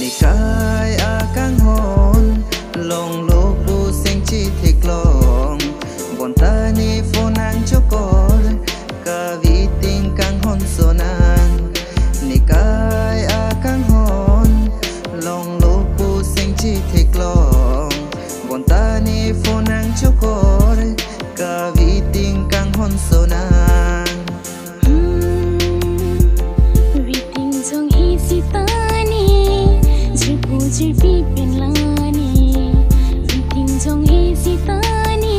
Ni kai akan hon long lo bu sing chi thik long bon ta ni phonang chokor ka vi ting kang hon sonan ni kai akan hon long lo bu sing chi thik long bon ta ni phonang chokor ka vi ting kang hon sonan vi ting jong hi sitani jipu jipi penlani vi ting jong hi sitani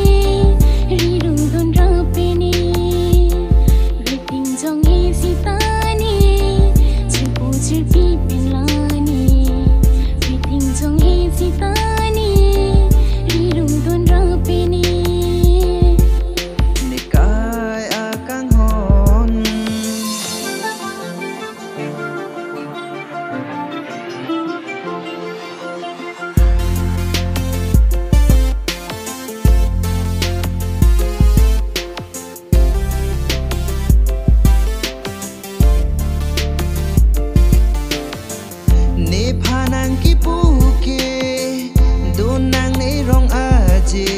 riru don rapeni vi ting jong hi sitani jipu jipi penlani vi ting jong hi sitani riru don rapeni ni kai akan hon ni phanang ki puke dunang ni rong aje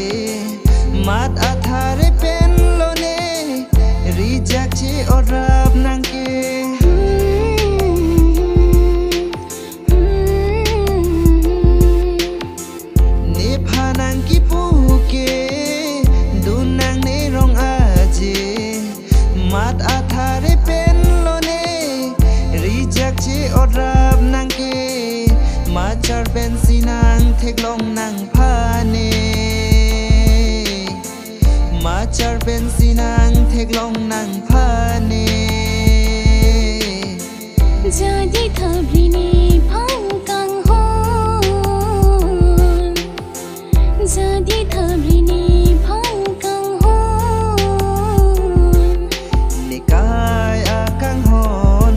mat athare pen lone rijak chi orap nang ke ni phanang ki puke dunang ni rong aje mat athare pen lone rijak chi orap nang ke Macar bensinang teglong nang pane Macar bensinang teglong nang pane Jadi thabrini phang kang hon Jadi thabrini phang kang hon Ni kai akang hon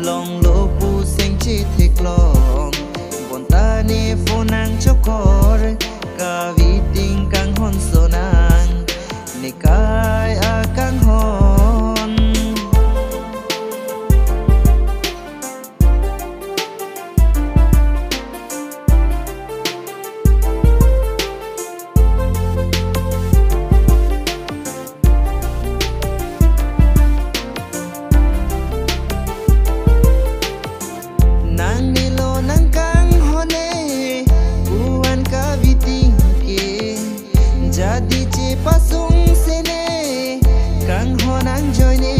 long lo pu sing chi teglong Bon ta ni phonang chokor ka vi ting kang hon sonang Ni kai akang hon Nang nilo nang kang hone buan ka viting ke jadi che pasung sene kang honang joine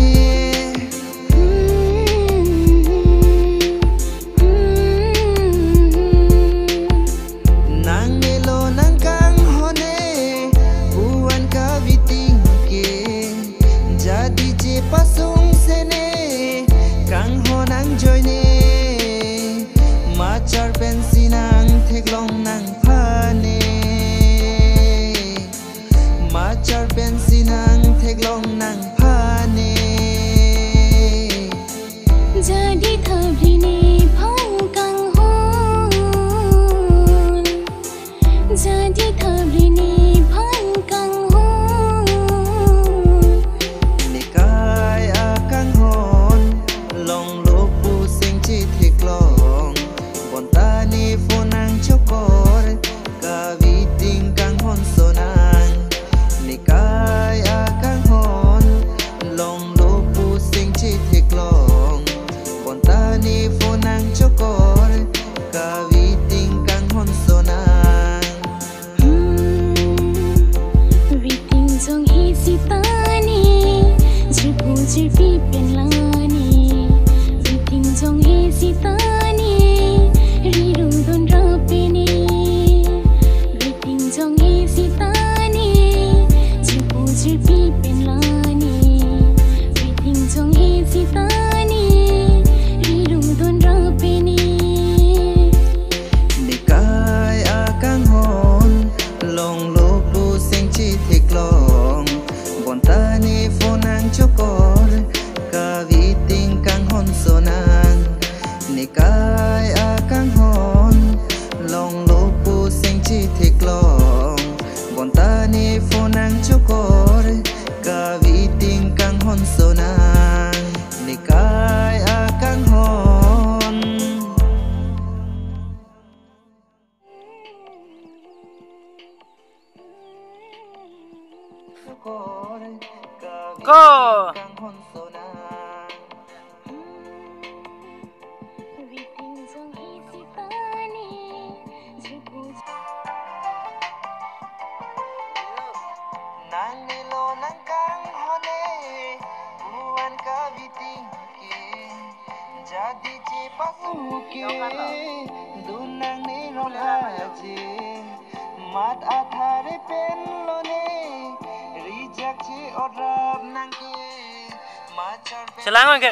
Nang nilo nang kang hone buan ka viting ke jadi che pasung sene kang honang joine Macar bensinang teglong nang pane Macar bensinang teglong nang pane Jadi thabrini phang kang hon Jadi thabrini phang kang hon Ni kai akang hon long lo pu sing chi teglong Bon ta ni phonang chokor ka vi ting kang hon sonang Ni kai akang hon long lo pu sing chi teglong Bon ta ni phonang chokor ka vi ting kang hon sonang vi ting jong hi sitani jipu jipi penlani vi ting jong hi sitani riru don Jadi cipas uke Dunang ni rong aje Mat athare pen lone Rijak ci orab nangke Macar Selangon ke